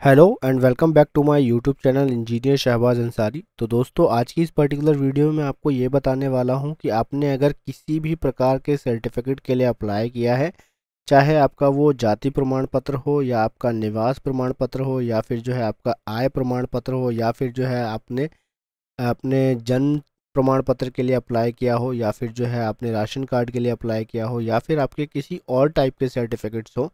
Hello and welcome back to my YouTube channel engineer Shahbaz Ansari. तो दोस्तों, आज की इस पर्टिकुलर वीडियो में आपको ये बताने वाला हूँ कि आपने अगर किसी भी प्रकार के सर्टिफिकेट के लिए अप्लाई किया है, चाहे आपका वो जाति प्रमाण पत्र हो या आपका निवास प्रमाण पत्र हो या फिर जो है आपका आय प्रमाण पत्र हो या फिर जो है आपने अपने जन्म प्रमाण पत्र के लिए अप्लाई किया हो या फिर जो है आपने राशन कार्ड के लिए अप्लाई किया हो या फिर आपके किसी और टाइप के सर्टिफिकेट्स हो,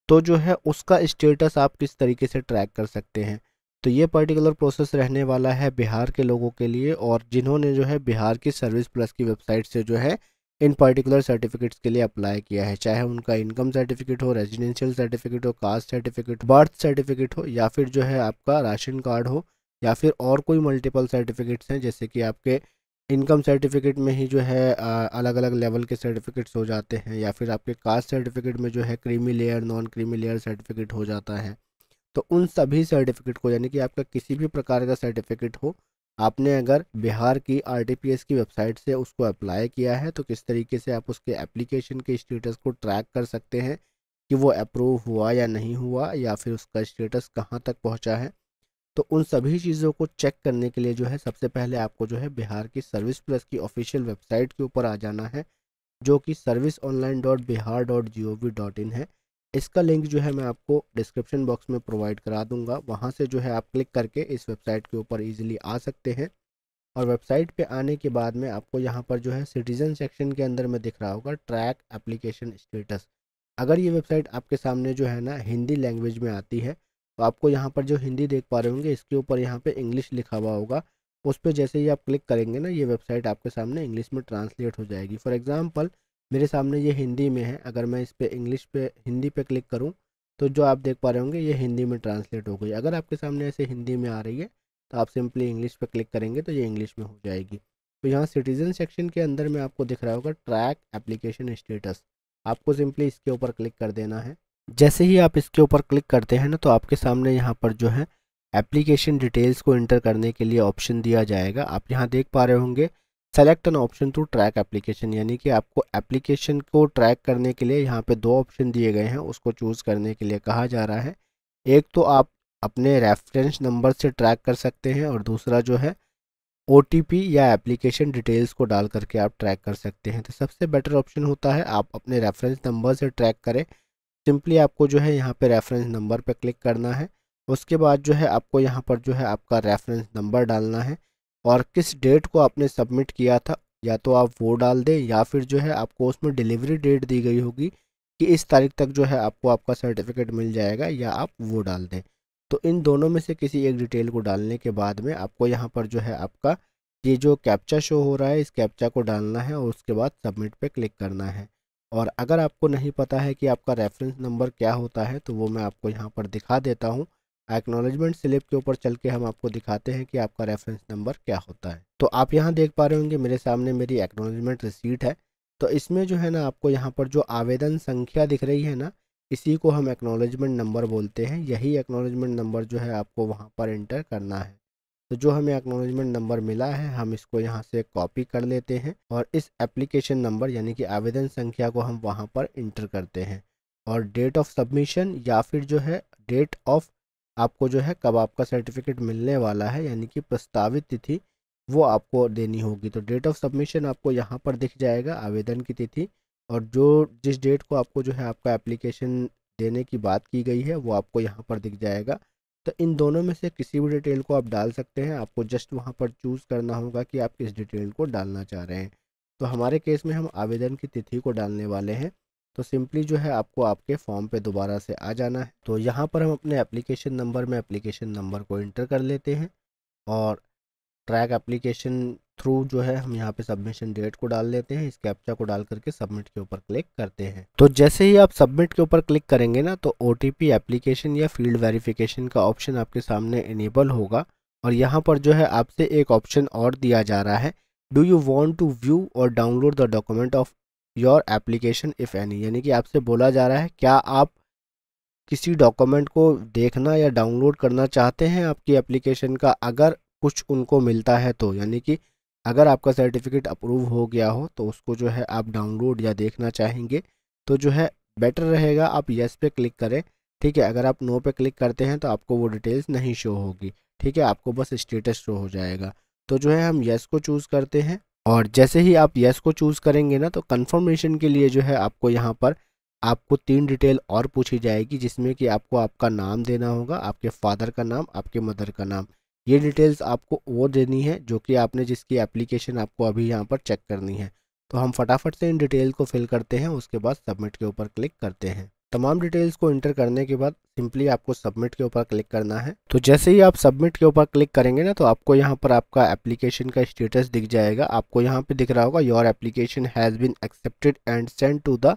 तो जो है उसका स्टेटस आप किस तरीके से ट्रैक कर सकते हैं। तो ये पर्टिकुलर प्रोसेस रहने वाला है बिहार के लोगों के लिए, और जिन्होंने जो है बिहार की सर्विस प्लस की वेबसाइट से जो है इन पर्टिकुलर सर्टिफिकेट्स के लिए अप्लाई किया है, चाहे उनका इनकम सर्टिफिकेट हो, रेजिडेंशियल सर्टिफिकेट हो, कास्ट सर्टिफिकेट, बर्थ सर्टिफिकेट हो या फिर जो है आपका राशन कार्ड हो या फिर और कोई मल्टीपल सर्टिफिकेट्स हैं, जैसे कि आपके इनकम सर्टिफिकेट में ही जो है अलग अलग लेवल के सर्टिफिकेट्स हो जाते हैं, या फिर आपके कास्ट सर्टिफिकेट में जो है creamy layer non creamy layer certificate हो जाता है। तो उन सभी सर्टिफिकेट को, यानी कि आपका किसी भी प्रकार का सर्टिफिकेट हो, आपने अगर बिहार की आरटीपीएस की वेबसाइट से उसको अप्लाई किया है, तो किस तरीके से आप उसके एप्लीकेशन के स्टेटस को ट्रैक कर सकते हैं कि वो अप्रूव हुआ या नहीं हुआ, या फिर उसका स्टेटस कहाँ तक पहुँचा है। तो उन सभी चीज़ों को चेक करने के लिए जो है सबसे पहले आपको जो है बिहार की सर्विस प्लस की ऑफिशियल वेबसाइट के ऊपर आ जाना है, जो कि serviceonline.bihar.gov.in है। इसका लिंक जो है मैं आपको डिस्क्रिप्शन बॉक्स में प्रोवाइड करा दूंगा, वहाँ से जो है आप क्लिक करके इस वेबसाइट के ऊपर इजीली आ सकते हैं। और वेबसाइट पे आने के बाद में आपको यहाँ पर जो है सिटीजन सेक्शन के अंदर में दिख रहा होगा ट्रैक एप्लीकेशन स्टेटस। अगर ये वेबसाइट आपके सामने जो है ना हिंदी लैंग्वेज में आती है, तो आपको यहाँ पर जो हिंदी देख पा रहे होंगे इसके ऊपर यहाँ पे इंग्लिश लिखा हुआ होगा। उस पर जैसे ही आप क्लिक करेंगे ना, ये वेबसाइट आपके सामने इंग्लिश में ट्रांसलेट हो जाएगी। फॉर एग्जांपल, मेरे सामने ये हिंदी में है, अगर मैं इस पे इंग्लिश पे हिंदी पे क्लिक करूँ तो जो आप देख पा रहे होंगे ये हिंदी में ट्रांसलेट हो गई। अगर आपके सामने ऐसे हिंदी में आ रही है तो आप सिंपली इंग्लिश पे क्लिक करेंगे तो ये इंग्लिश में हो जाएगी। तो यहाँ सिटीजन सेक्शन के अंदर में आपको दिख रहा होगा ट्रैक एप्लीकेशन स्टेटस, आपको सिंपली इसके ऊपर क्लिक कर देना है। जैसे ही आप इसके ऊपर क्लिक करते हैं ना, तो आपके सामने यहाँ पर जो है एप्लीकेशन डिटेल्स को इंटर करने के लिए ऑप्शन दिया जाएगा। आप यहाँ देख पा रहे होंगे select an option to track application, यानी कि आपको एप्लीकेशन को ट्रैक करने के लिए यहाँ पे दो ऑप्शन दिए गए हैं, उसको चूज़ करने के लिए कहा जा रहा है। एक तो आप अपने रेफरेंस नंबर से ट्रैक कर सकते हैं, और दूसरा जो है ओटीपी या एप्लीकेशन डिटेल्स को डाल करके आप ट्रैक कर सकते हैं। तो सबसे बेटर ऑप्शन होता है आप अपने रेफरेंस नंबर से ट्रैक करें। सिंपली आपको जो है यहाँ पे रेफरेंस नंबर पे क्लिक करना है। उसके बाद जो है आपको यहाँ पर जो है आपका रेफरेंस नंबर डालना है, और किस डेट को आपने सबमिट किया था, या तो आप वो डाल दें या फिर जो है आपको उसमें डिलीवरी डेट दी गई होगी कि इस तारीख तक जो है आपको आपका सर्टिफिकेट मिल जाएगा, या आप वो डाल दें। तो इन दोनों में से किसी एक डिटेल को डालने के बाद में आपको यहाँ पर जो है आपका ये जो कैप्चा शो हो रहा है, इस कैप्चा को डालना है और उसके बाद सबमिट पे क्लिक करना है। और अगर आपको नहीं पता है कि आपका रेफरेंस नंबर क्या होता है, तो वो मैं आपको यहाँ पर दिखा देता हूँ। एक्नॉलेजमेंट स्लिप के ऊपर चल के हम आपको दिखाते हैं कि आपका रेफरेंस नंबर क्या होता है। तो आप यहाँ देख पा रहे होंगे मेरे सामने मेरी एक्नॉलेजमेंट रिसीट है। तो इसमें जो है ना आपको यहाँ पर जो आवेदन संख्या दिख रही है ना, इसी को हम एक्नॉलेजमेंट नंबर बोलते हैं। यही एक्नॉलेजमेंट नंबर जो है आपको वहाँ पर एंटर करना है। तो जो हमें एक्नॉलेजमेंट नंबर मिला है, हम इसको यहाँ से कॉपी कर लेते हैं और इस एप्लीकेशन नंबर यानी कि आवेदन संख्या को हम वहाँ पर इंटर करते हैं। और डेट ऑफ सबमिशन या फिर जो है डेट ऑफ आपको जो है कब आपका सर्टिफिकेट मिलने वाला है, यानी कि प्रस्तावित तिथि, वो आपको देनी होगी। तो डेट ऑफ सबमिशन आपको यहाँ पर दिख जाएगा, आवेदन की तिथि, और जो जिस डेट को आपको जो है आपका एप्लीकेशन देने की बात की गई है वो आपको यहाँ पर दिख जाएगा। तो इन दोनों में से किसी भी डिटेल को आप डाल सकते हैं, आपको जस्ट वहाँ पर चूज़ करना होगा कि आप किस डिटेल को डालना चाह रहे हैं। तो हमारे केस में हम आवेदन की तिथि को डालने वाले हैं। तो सिंपली जो है आपको आपके फॉर्म पे दोबारा से आ जाना है। तो यहाँ पर हम अपने एप्लीकेशन नंबर में एप्लीकेशन नंबर को इंटर कर लेते हैं, और ट्रैक एप्लीकेशन थ्रू जो है हम यहाँ पे सबमिशन डेट को डाल लेते हैं। इस कैप्चा को डाल करके सबमिट के ऊपर क्लिक करते हैं। तो जैसे ही आप सबमिट के ऊपर क्लिक करेंगे ना, तो ओटीपी एप्लीकेशन या फील्ड वेरिफिकेशन का ऑप्शन आपके सामने इनेबल होगा, और यहाँ पर जो है आपसे एक ऑप्शन और दिया जा रहा है, do you want to view or download the document of your application if any, यानी कि आपसे बोला जा रहा है क्या आप किसी डॉक्यूमेंट को देखना या डाउनलोड करना चाहते हैं आपकी एप्लीकेशन का, अगर कुछ उनको मिलता है तो, यानी कि अगर आपका सर्टिफिकेट अप्रूव हो गया हो तो उसको जो है आप डाउनलोड या देखना चाहेंगे, तो जो है बेटर रहेगा आप यस पे क्लिक करें, ठीक है। अगर आप नो पे क्लिक करते हैं तो आपको वो डिटेल्स नहीं शो होगी। ठीक है, आपको बस स्टेटस शो हो जाएगा। तो जो है हम यस को चूज़ करते हैं, और जैसे ही आप यस को चूज़ करेंगे ना, तो कंफर्मेशन के लिए जो है आपको यहाँ पर आपको 3 डिटेल और पूछी जाएगी, जिसमें कि आपको आपका नाम देना होगा, आपके फादर का नाम, आपके मदर का नाम। ये डिटेल्स आपको वो देनी है जो कि आपने जिसकी एप्लीकेशन आपको अभी यहाँ पर चेक करनी है। तो हम फटाफट से इन डिटेल को फिल करते हैं, उसके बाद सबमिट के ऊपर क्लिक करते हैं। तमाम डिटेल्स को इंटर करने के बाद सिंपली आपको सबमिट के ऊपर क्लिक करना है। तो जैसे ही आप सबमिट के ऊपर क्लिक करेंगे ना, तो आपको यहाँ पर आपका एप्लीकेशन का स्टेटस दिख जाएगा। आपको यहाँ पे दिख रहा होगा your application has been accepted and send to the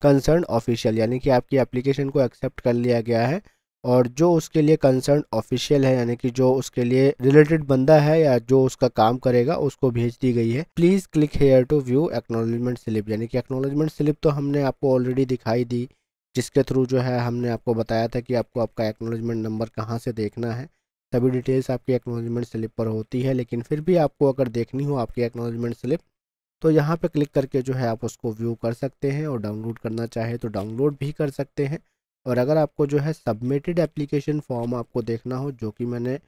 concern official, यानी कि आपकी एप्लीकेशन को एक्सेप्ट कर लिया गया है, और जो उसके लिए कंसर्न ऑफिशियल है, यानी कि जो उसके लिए रिलेटेड बंदा है या जो उसका काम करेगा, उसको भेज दी गई है। Please click here to view acknowledgment slip, यानी कि एक्नॉलेजमेंट स्लिप तो हमने आपको ऑलरेडी दिखाई दी, जिसके थ्रू जो है हमने आपको बताया था कि आपको आपका एक्नॉलेजमेंट नंबर कहाँ से देखना है। सभी डिटेल्स आपकी एक्नॉलेजमेंट स्लिप पर होती है, लेकिन फिर भी आपको अगर देखनी हो आपकी एक्नॉलेजमेंट स्लिप, तो यहाँ पे क्लिक करके जो है आप उसको व्यू कर सकते हैं, और डाउनलोड करना चाहे तो डाउनलोड भी कर सकते हैं। और अगर आपको जो है सबमिटेड एप्लीकेशन फॉर्म आपको देखना हो, जो कि मैंने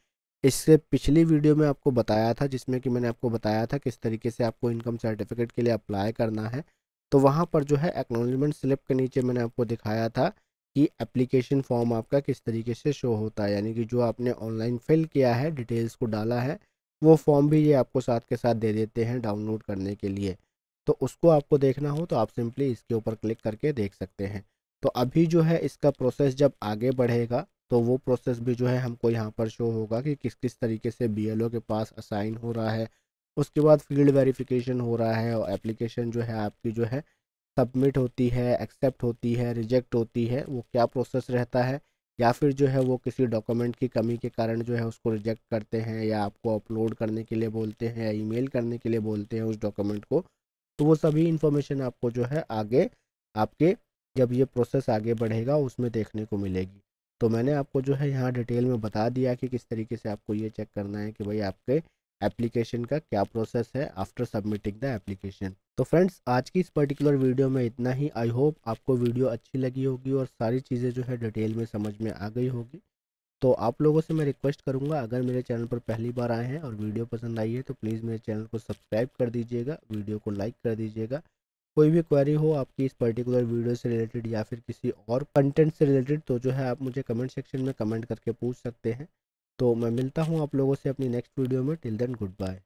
इससे पिछली वीडियो में आपको बताया था, जिसमें कि मैंने आपको बताया था किस तरीके से आपको इनकम सर्टिफिकेट के लिए अप्लाई करना है, तो वहाँ पर जो है एक्नॉलेजमेंट स्लिप के नीचे मैंने आपको दिखाया था कि एप्लीकेशन फॉर्म आपका किस तरीके से शो होता है, यानी कि जो आपने ऑनलाइन फिल किया है, डिटेल्स को डाला है, वो फॉर्म भी ये आपको साथ के साथ दे देते हैं डाउनलोड करने के लिए। तो उसको आपको देखना हो तो आप सिंपली इसके ऊपर क्लिक करके देख सकते हैं। तो अभी जो है इसका प्रोसेस जब आगे बढ़ेगा, तो वो प्रोसेस भी जो है हमको यहाँ पर शो होगा कि किस किस तरीके से बीएलओ के पास असाइन हो रहा है। उसके बाद फील्ड वेरिफिकेशन हो रहा है, और एप्लीकेशन जो है आपकी जो है सबमिट होती है, एक्सेप्ट होती है, रिजेक्ट होती है, वो क्या प्रोसेस रहता है, या फिर जो है वो किसी डॉक्यूमेंट की कमी के कारण जो है उसको रिजेक्ट करते हैं, या आपको अपलोड करने के लिए बोलते हैं, या ईमेल करने के लिए बोलते हैं उस डॉक्यूमेंट को। तो वो सभी इन्फॉर्मेशन आपको जो है आगे आपके जब ये प्रोसेस आगे बढ़ेगा उसमें देखने को मिलेगी। तो मैंने आपको जो है यहाँ डिटेल में बता दिया कि किस तरीके से आपको ये चेक करना है कि भाई आपके एप्लीकेशन का क्या प्रोसेस है आफ्टर सबमिटिंग द एप्लीकेशन। तो फ्रेंड्स, आज की इस पर्टिकुलर वीडियो में इतना ही। आई होप आपको वीडियो अच्छी लगी होगी और सारी चीज़ें जो है डिटेल में समझ में आ गई होगी। तो आप लोगों से मैं रिक्वेस्ट करूंगा, अगर मेरे चैनल पर पहली बार आए हैं और वीडियो पसंद आई है तो प्लीज़ मेरे चैनल को सब्सक्राइब कर दीजिएगा, वीडियो को लाइक कर दीजिएगा। कोई भी क्वेरी हो आपकी इस पर्टिकुलर वीडियो से रिलेटेड या फिर किसी और कंटेंट से रिलेटेड, तो जो है आप मुझे कमेंट सेक्शन में कमेंट करके पूछ सकते हैं। तो मैं मिलता हूँ आप लोगों से अपनी नेक्स्ट वीडियो में। Till then good bye.